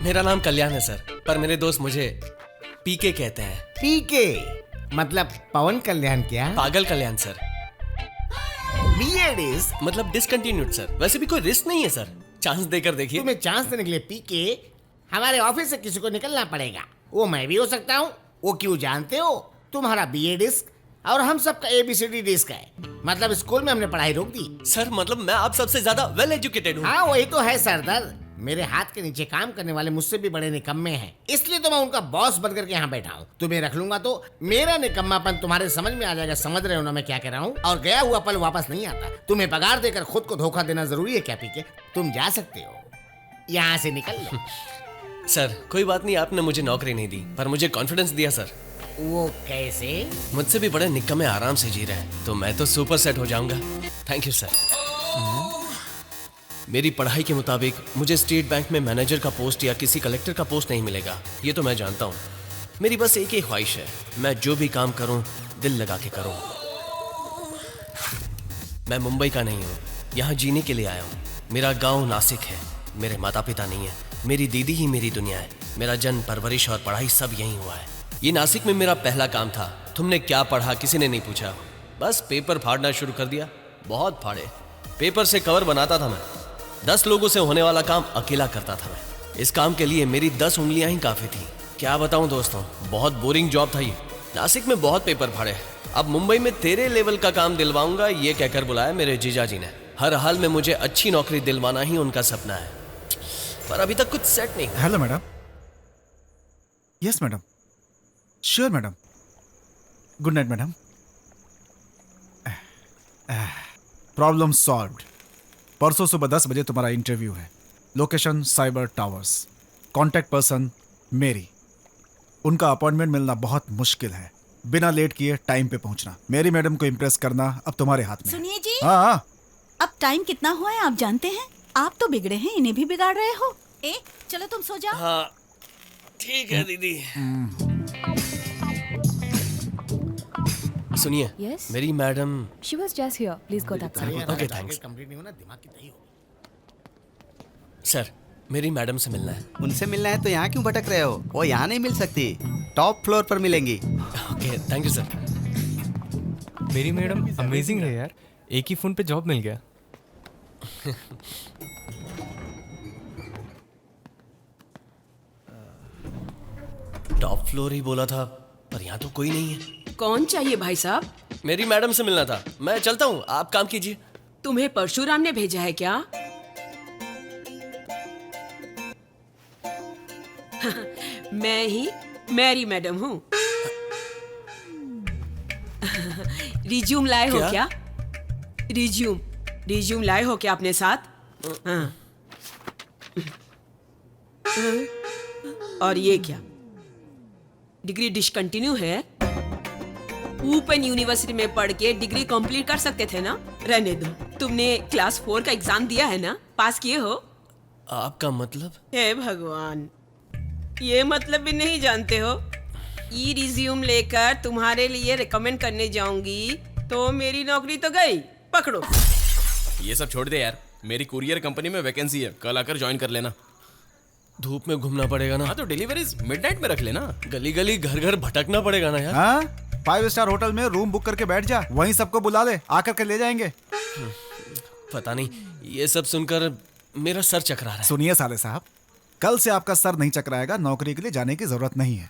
मेरा नाम कल्याण है सर, पर मेरे दोस्त मुझे पीके कहते हैं। पीके मतलब पवन कल्याण क्या? पागल कल्याण सर। बीएड इज मतलब डिसकंटिन्यूड सर। वैसे भी कोई रिस्क नहीं है सर, चांस देकर देखिए। तुम्हें चांस देने के लिए पीके हमारे ऑफिस से किसी को निकलना पड़ेगा। वो मैं भी हो सकता हूँ। वो क्यों जानते हो? तुम्हारा बीए डिस्क और हम सबका एबीसीडी डिस्क है। मतलब स्कूल में हमने पढ़ाई रोक दी। सर मतलब मैं आप सबसे ज्यादा वेल एजुकेटेड हूँ। हाँ वही तो है सरदर्द। मेरे हाथ के नीचे काम करने वाले मुझसे भी बड़े निकम्मे हैं, इसलिए तो मैं उनका बॉस बनकर के यहाँ बैठा हूँ। तुम्हें रख लूंगा तो मेरा निकम्मापन तुम्हारे समझ में आ जाएगा। समझ रहे हो ना मैं क्या कह रहा हूँ? और गया हुआ पल वापस नहीं आता। तुम्हें पगार देकर खुद को धोखा देना जरूरी है क्या पीके? तुम जा सकते हो, यहाँ से निकल लो। सर कोई बात नहीं, आपने मुझे नौकरी नहीं दी पर मुझे कॉन्फिडेंस दिया सर। वो कैसे? मुझसे भी बड़े निकम्मे आराम से जी रहे हैं, तो मैं तो सुपर सेट हो जाऊंगा। Thank you sir. मेरी पढ़ाई के मुताबिक मुझे स्टेट बैंक में मैनेजर का पोस्ट या किसी कलेक्टर का पोस्ट नहीं मिलेगा, ये तो मैं जानता हूँ। मेरी बस एक ही ख्वाहिश है, मैं जो भी काम करूँ दिल लगा के करूँ। मैं मुंबई का नहीं हूँ, यहाँ जीने के लिए आया हूँ। मेरा गांव नासिक है, मेरे माता पिता नहीं है, मेरी दीदी ही मेरी दुनिया है। मेरा जन्म परवरिश और पढ़ाई सब यहीं हुआ है। ये नासिक में मेरा पहला काम था। तुमने क्या पढ़ा किसी ने नहीं पूछा, बस पेपर फाड़ना शुरू कर दिया। बहुत फाड़े, पेपर से कवर बनाता था मैं। 10 लोगों से होने वाला काम अकेला करता था मैं। इस काम के लिए मेरी 10 उंगलियां ही काफी थी। क्या बताऊं दोस्तों, बहुत बोरिंग जॉब था ये। नासिक में बहुत पेपर फाड़े, अब मुंबई में तेरे लेवल का काम दिलवाऊंगा ये कहकर बुलाया मेरे जीजा जी ने। हर हाल में मुझे अच्छी नौकरी दिलवाना ही उनका सपना है, पर अभी तक कुछ सेट नहीं। Hello madam. Yes madam, sure madam. Good night madam. Problem solved. परसों सुबह 10 बजे तुम्हारा इंटरव्यू है। Location cyber towers. Contact person मेरी। उनका अपॉइंटमेंट मिलना बहुत मुश्किल है। बिना लेट किए टाइम पे पहुंचना। मेरी मैडम को इम्प्रेस करना अब तुम्हारे हाथ में। सुनिए जी, हाँ, अब टाइम कितना हुआ है आप जानते हैं? आप तो बिगड़े हैं, इन्हें भी बिगाड़ रहे हो। चलो तुम सो जाओ। हाँ ठीक है दीदी। सुनिए, Yes? मेरी madam. She was just here. Please go that side. Okay, thanks. Complete नहीं होना, दिमाग की दही होगी। सर मेरी मैडम से मिलना है। उनसे मिलना है तो यहाँ क्यों भटक रहे हो? वो यहाँ नहीं मिल सकती, टॉप फ्लोर पर मिलेंगी। Okay thank you sir. मेरी मैडम अमेजिंग है यार, एक ही फोन पे जॉब मिल गया। टॉप फ्लोर ही बोला था, पर यहाँ तो कोई नहीं है। कौन चाहिए भाई साहब? मेरी मैडम से मिलना था। मैं चलता हूँ, आप काम कीजिए। तुम्हें परशुराम ने भेजा है क्या? मैं ही मैरी मैडम हूँ। रिज्यूम लाए हो क्या? रिज्यूम लाए हो क्या अपने साथ? हाँ। और ये क्या? डिग्री डिसकंटिन्यू है? ओपन यूनिवर्सिटी में पढ़ के डिग्री कंप्लीट कर सकते थे ना? रहने दो। तुमने क्लास 4 का एग्जाम दिया है ना? पास किए हो? आपका मतलब? हे भगवान, ये मतलब भी नहीं जानते हो? ई रिज्यूम लेकर तुम्हारे लिए रिकमेंड करने जाऊंगी तो मेरी नौकरी तो गई। पकड़ो। ये सब छोड़ दे यार, मेरी कुरियर कंपनी में वैकेंसी है, कल आकर ज्वाइन कर लेना। धूप में घूमना पड़ेगा ना? हाँ तो डिलीवरीज मिडनाइट में रख लेना। गली गली घर घर भटकना पड़ेगा ना यार? हाँ, 5 स्टार होटल में रूम बुक करके बैठ जा, वहीं सबको बुला ले, आकर के ले जाएंगे। पता नहीं, ये सब सुनकर मेरा सर चकरा रहा है। सुनिए साले साहब, कल से आपका सर नहीं चकराएगा। नौकरी के लिए जाने की जरूरत नहीं है।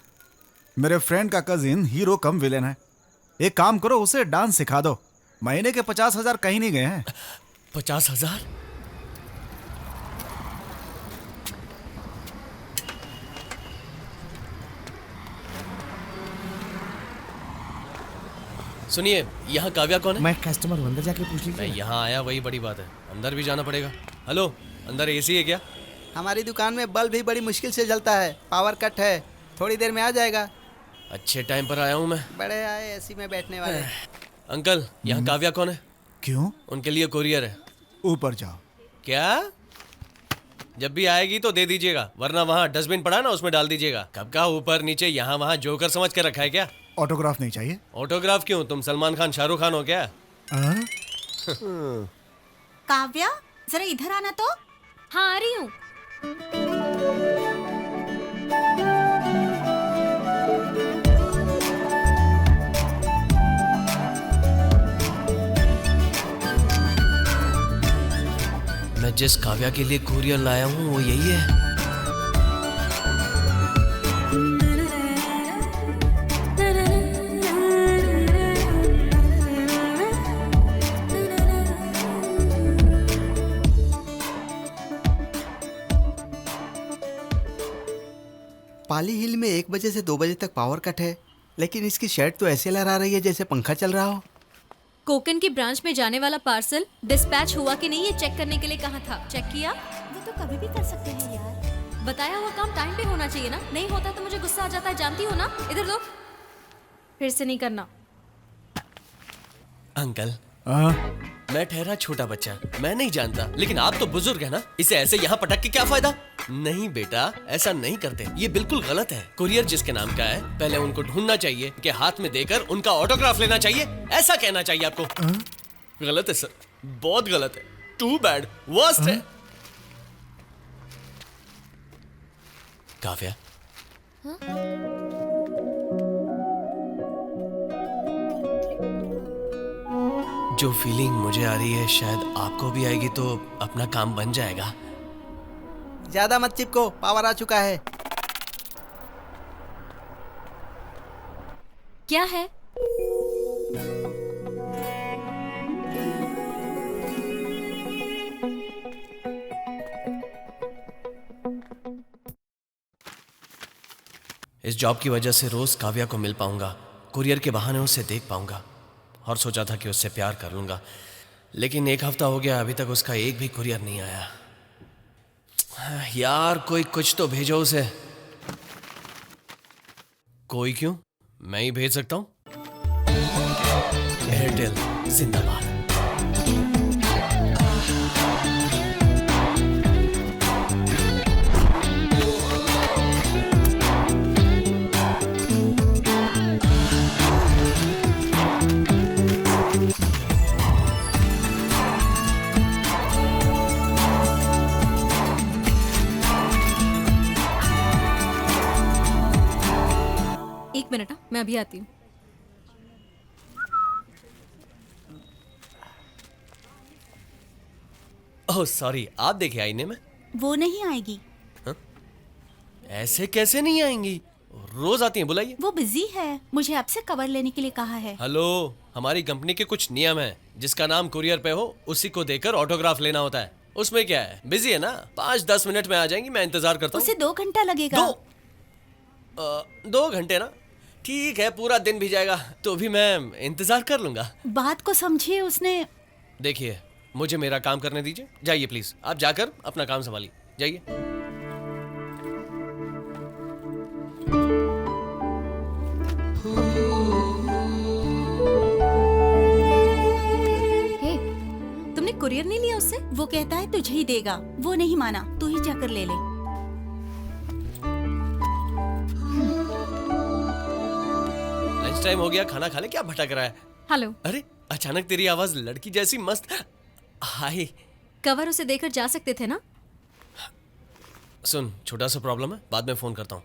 मेरे फ्रेंड का कजिन हीरो कम विलेन है। एक काम करो, उसे डांस सिखा दो। महीने के 50,000 कहीं नहीं गए हैं। 50,000? सुनिए, यहाँ काव्या कौन है? मैं कस्टमर हूँ, अंदर जाके पूछ मैं लीजिए। यहाँ आया वही बड़ी बात है, अंदर भी जाना पड़ेगा। हेलो, अंदर एसी है क्या? हमारी दुकान में बल्ब भी बड़ी मुश्किल से जलता है, पावर कट है, थोड़ी देर में आ जाएगा। अच्छे टाइम पर आया हूँ मैं। बड़े आए एसी में बैठने वाले। अंकल, यहाँ काव्या कौन है? क्यों? उनके लिए कोरियर है। ऊपर जाओ। क्या? जब भी आएगी तो दे दीजिएगा, वरना वहाँ डस्टबिन पड़ा ना उसमें डाल दीजिएगा। कब का ऊपर नीचे यहाँ वहाँ जोकर समझ के रखा है क्या? ऑटोग्राफ नहीं चाहिए? ऑटोग्राफ क्यों? तुम सलमान खान शाहरुख खान हो क्या? काव्या, जरा इधर आना तो। हाँ आ रही हूँ। जिस काव्या के लिए कुरियर लाया हूँ वो यही है। पाली हिल में 1 बजे से 2 बजे तक पावर कट है, लेकिन इसकी शर्ट तो ऐसे लहरा रही है जैसे पंखा चल रहा हो। कोकन की ब्रांच में जाने वाला पार्सल डिस्पैच हुआ कि नहीं ये चेक करने के लिए कहा था। चेक किया? वो तो कभी भी कर सकते हैं यार। बताया हुआ काम टाइम पे होना चाहिए ना, नहीं होता तो मुझे गुस्सा आ जाता है, जानती हो ना। इधर दो, फिर से नहीं करना। अंकल मैं ठहरा छोटा बच्चा, मैं नहीं जानता, लेकिन आप तो बुजुर्ग है ना, इसे ऐसे यहाँ पटक के क्या फायदा। नहीं बेटा, ऐसा नहीं करते, ये बिल्कुल गलत है। कुरियर जिसके नाम का है पहले उनको ढूंढना चाहिए, के हाथ में देकर उनका ऑटोग्राफ लेना चाहिए, ऐसा कहना चाहिए आपको। गलत है सर, बहुत गलत है, टू बैड, वर्स्ट है। काव्या जो फीलिंग मुझे आ रही है शायद आपको भी आएगी, तो अपना काम बन जाएगा। ज्यादा मत चिपको, पावर आ चुका है। क्या है? इस जॉब की वजह से रोज काव्या को मिल पाऊंगा, कुरियर के बहाने उसे देख पाऊंगा, और सोचा था कि उससे प्यार कर लूंगा, लेकिन 1 हफ्ता हो गया अभी तक उसका एक भी कुरियर नहीं आया। यार कोई कुछ तो भेजो उसे। कोई क्यों, मैं ही भेज सकता हूं। एयरटेल जिंदाबाद। एक मिनट, मैं अभी आती हूँ। ओह सॉरी, आप देखे आईने में। वो नहीं आएगी। ऐसे कैसे नहीं आएंगी, रोज आती हैं, बुलाइए। वो बिजी है, मुझे आपसे कवर लेने के लिए कहा है। हेलो, हमारी कंपनी के कुछ नियम हैं, जिसका नाम कुरियर पे हो उसी को देकर ऑटोग्राफ लेना होता है। उसमें क्या है, बिजी है ना, 5-10 मिनट में आ जाएंगी, मैं इंतजार करता हूँ। उसे 2 घंटा लगेगा। 2 घंटे ना, ठीक है, पूरा दिन भी जाएगा तो भी मैं इंतजार कर लूंगा। बात को समझिए, उसने। देखिए मुझे मेरा काम करने दीजिए, जाइए प्लीज, आप जाकर अपना काम संभालिए, जाइए। हे, तुमने कुरियर नहीं लिया उससे? वो कहता है तुझे ही देगा, वो नहीं माना, तू ही जाकर ले ले। लंच टाइम हो गया, खाना खा ले, क्या भटक रहा है। हेलो। अरे अचानक तेरी आवाज लड़की जैसी मस्त। हाय। कवर उसे देकर जा सकते थे ना। सुन, छोटा सा प्रॉब्लम है, बाद में फोन करता हूँ।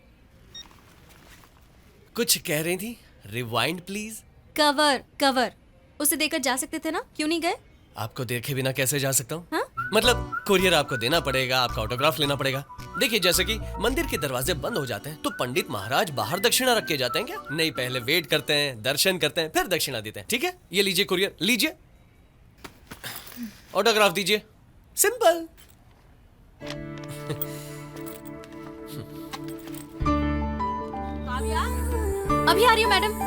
कुछ कह रही थी, रिवाइंड प्लीज। कवर कवर उसे देकर जा सकते थे ना, क्यों नहीं गए? आपको देखे बिना कैसे जा सकता हूँ? हाँ? मतलब कुरियर आपको देना पड़ेगा, आपका ऑटोग्राफ लेना पड़ेगा। देखिए जैसे कि मंदिर के दरवाजे बंद हो जाते हैं तो पंडित महाराज बाहर दक्षिणा रख के जाते हैं क्या? नहीं, पहले वेट करते हैं, दर्शन करते हैं, फिर दक्षिणा देते हैं। ठीक है, ये लीजिए कुरियर, लीजिए, ऑटोग्राफ दीजिए, सिंपल। अभी आ रही हूँ मैडम।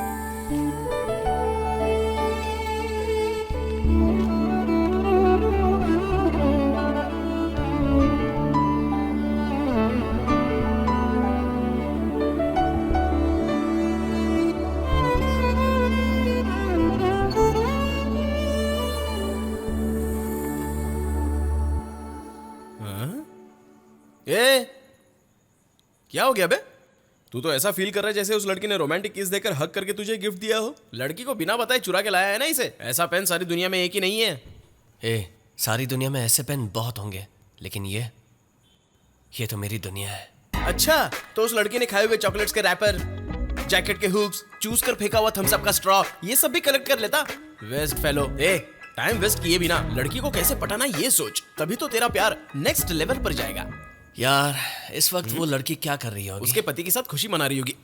ए, क्या हो गया बे? तू तो ऐसा फील कर रहा है जैसे उस लड़की ने रोमांटिक किस देकर हक करके तुझे गिफ्ट दिया हो। लड़की को बिना बताए चुरा के लाया है ना इसे। ऐसा पेन सारी दुनिया में एक ही नहीं है। सारी दुनिया में ऐसे पेन बहुत होंगे, लेकिन ये तो मेरी दुनिया है। अच्छा, तो उस लड़की ने खाए हुए चॉकलेट्स के रैपर, जैकेट के हुक्स, चूस कर फेंका हुआ थम्स अप का स्ट्रॉ, ये सब भी कलेक्ट कर लेता। Waste fellow. टाइम वेस्ट किए बिना लड़की को कैसे पटाना ये सोच, तभी तो तेरा प्यार नेक्स्ट लेवल पर जाएगा। यार इस वक्त वो लड़की क्या कर रही होगी? उसके पति के साथ खुशी मना रही होगी।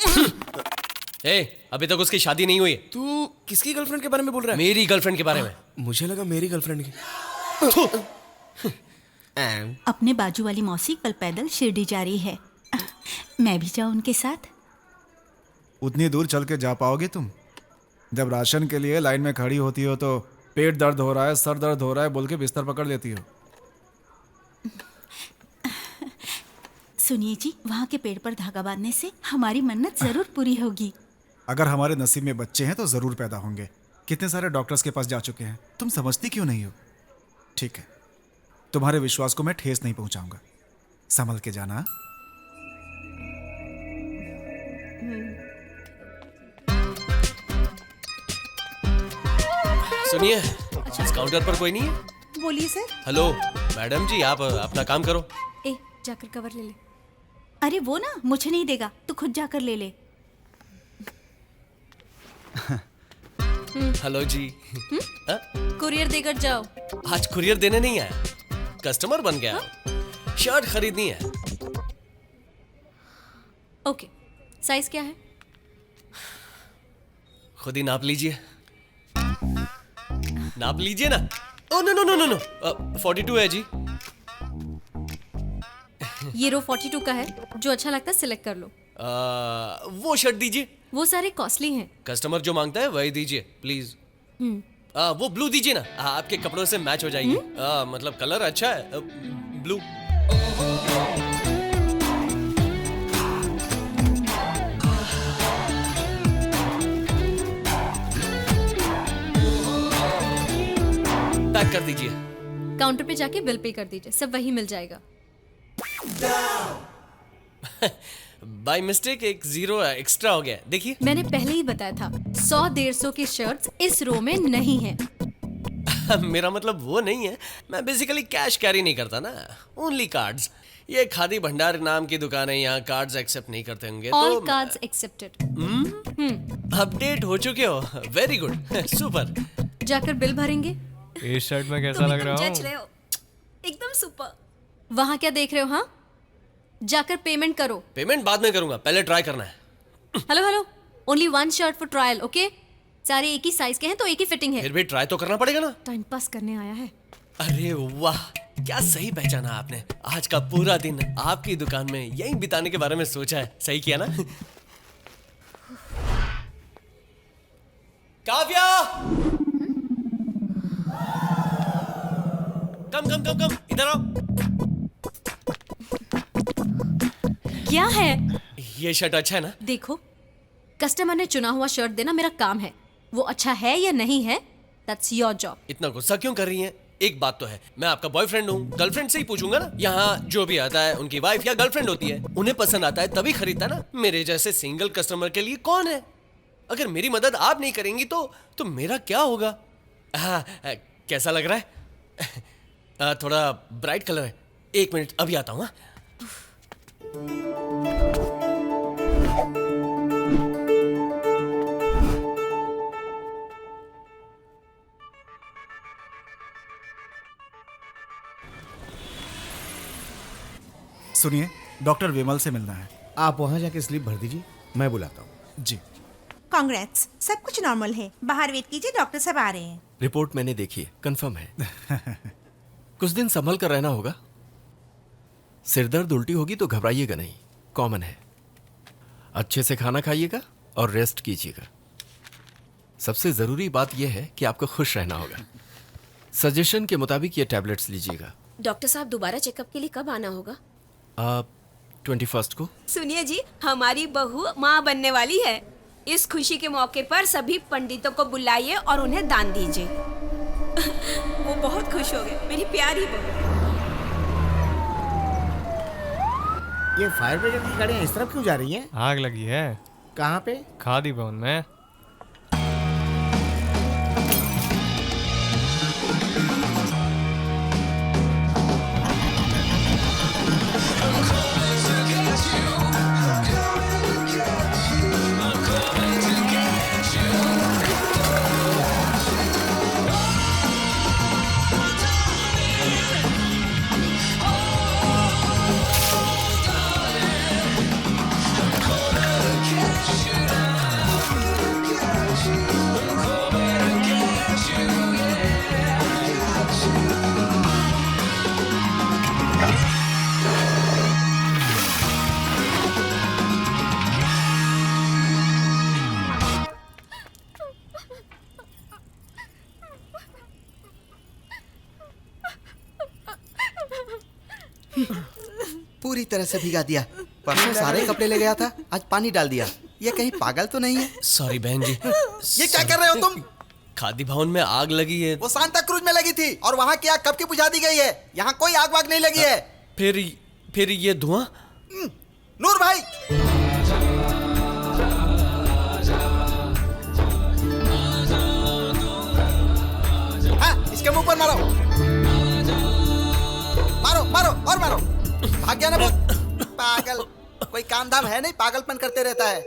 अभी तक उसकी शादी नहीं हुई। तू किसकी गर्लफ्रेंड के बारे में बोल रहा है? मेरी गर्लफ्रेंड के बारे में। मुझे लगा मेरी गर्लफ्रेंड की। अपने बाजू वाली मौसी कल पैदल शिरडी जा रही है। मैं भी जाऊं उनके साथ? उतनी दूर चल के जा पाओगे तुम? जब राशन के लिए लाइन में खड़ी होती हो तो पेट दर्द हो रहा है, सर दर्द हो रहा है बोल के बिस्तर पकड़ लेती हो। सुनिए जी, वहाँ के पेड़ पर धागा बांधने से हमारी मन्नत जरूर पूरी होगी। अगर हमारे नसीब में बच्चे हैं तो जरूर पैदा होंगे। कितने सारे डॉक्टर्स के पास जा चुके हैं, तुम समझती क्यों नहीं हो? ठीक है, तुम्हारे विश्वास को मैं ठेस नहीं पहुंचाऊंगा। संभल के जाना। सुनिए, इस काउंटर पर कोई नहीं है? बोलिए सर। हेलो मैडम जी, आप अपना काम करो। ए जाकर कवर ले ले। अरे वो ना मुझे नहीं देगा, तू खुद जाकर ले ले। हेलो जी। कुरियर देकर जाओ। आज कुरियर देने नहीं आया, कस्टमर बन गया। शर्ट खरीदनी है। ओके, साइज क्या है? खुद ही नाप लीजिए। नाप लीजिए ना। Oh no no no no no, 42 है जी। ये रो 42 का है, जो अच्छा लगता है सिलेक्ट कर लो। वो शर्ट दीजिए। वो सारे कॉस्टली हैं। कस्टमर जो मांगता है वही दीजिए प्लीज। वो ब्लू दीजिए ना, आपके कपड़ों से मैच हो जाएगी। मतलब कलर अच्छा है, ब्लू। पैक कर दीजिए। काउंटर पे जाके बिल पे कर दीजिए, सब वही मिल जाएगा। बाय मिस्टेक एक 0 एक्स्ट्रा हो गया, देखिए। मैंने पहले ही बताया था 100-150 की शर्ट्स इस रो में नहीं है। मेरा मतलब वो नहीं है, मैं बेसिकली कैश कैरी नहीं करता ना, ओनली कार्ड्स। ये खादी भंडार नाम की दुकान है, यहाँ कार्ड्स एक्सेप्ट नहीं करते होंगे। ऑल तो कार्ड्स एक्सेप्टेड। अपडेट हो चुके हो, वेरी गुड, सुपर। जाकर बिल भरेंगे। इस शर्ट में कैसा लग रहा हूँ? हो एकदम सुपर। वहाँ क्या देख रहे हो? हाँ, जाकर पेमेंट करो। पेमेंट बाद में करूंगा, पहले ट्राई करना है। Hello hello, only 1 shirt for trial, okay? सारे एक ही साइज के हैं तो एक ही फिटिंग है। फिर भी ट्राई तो करना पड़ेगा ना। टाइम पास करने आया है। अरे वाह, क्या सही पहचाना आपने। आज का पूरा दिन आपकी दुकान में यही बिताने के बारे में सोचा है। सही किया ना? काव्या, कम कम कम कम, इधर आओ। क्या है? ये शर्ट अच्छा है ना? देखो, कस्टमर ने चुना हुआ शर्ट देना मेरा काम है। वो अच्छा है या नहीं है, दैट्स योर जॉब। इतना गुस्सा क्यों कर रही हैं? एक बात तो है, मैं आपका बॉयफ्रेंड हूँ, गर्लफ्रेंड से ही पूछूंगा ना। यहाँ जो भी आता है उनकी वाइफ या गर्लफ्रेंड होती है, उन्हें पसंद आता है तभी खरीदता है ना। मेरे जैसे सिंगल कस्टमर के लिए कौन है? अगर मेरी मदद आप नहीं करेंगी तो मेरा क्या होगा? कैसा लग रहा है? थोड़ा ब्राइट कलर है। 1 मिनट, अभी आता हूँ। सुनिए, डॉक्टर विमल से मिलना है। आप वहाँ जाके स्लिप भर दीजिए, मैं बुलाता हूँ। जी। कांग्रेट्स, सब कुछ नॉर्मल है। बाहर वेट कीजिए, डॉक्टर साहब आ रहे हैं। रिपोर्ट मैंने देखी है, कंफर्म है। कुछ दिन संभल कर रहना होगा। सिरदर्द उल्टी होगी तो घबराइएगा नहीं, कॉमन है। अच्छे से खाना खाइएगा और रेस्ट कीजिएगा। सबसे ज़रूरी बात यह है कि आपको खुश रहना होगा। सजेशन के मुताबिक ये टैबलेट्स लीजिएगा। डॉक्टर साहब दोबारा चेकअप के लिए कब आना होगा? 21 को। सुनिए जी, हमारी बहू माँ बनने वाली है। इस खुशी के मौके पर सभी पंडितों को बुलाइए और उन्हें दान दीजिए। वो बहुत खुश हो गए, मेरी प्यारी बहू। ये फायर ब्रिगेड की गाड़ियाँ इस तरफ क्यों जा रही हैं? आग लगी है। कहाँ पे? खादी भवन में। पूरी तरह से भिगा दिया। परसों सारे कपड़े ले गया था, आज पानी डाल दिया। ये कहीं पागल तो नहीं है? सॉरी बहन जी। ये क्या कर रहे हो तुम? खादी भवन में आग लगी है। वो सांता क्रूज में लगी थी और वहाँ की आग कब की बुझा दी गई है। यहाँ कोई आग वाग नहीं लगी है। फिर ये धुआं? नूर भाई, हाँ, इसके मुंह पर मारो, मारो मारो और मारो। भाग गया ना वो पागल। कोई काम धाम है नहीं, पागलपन करते रहता है।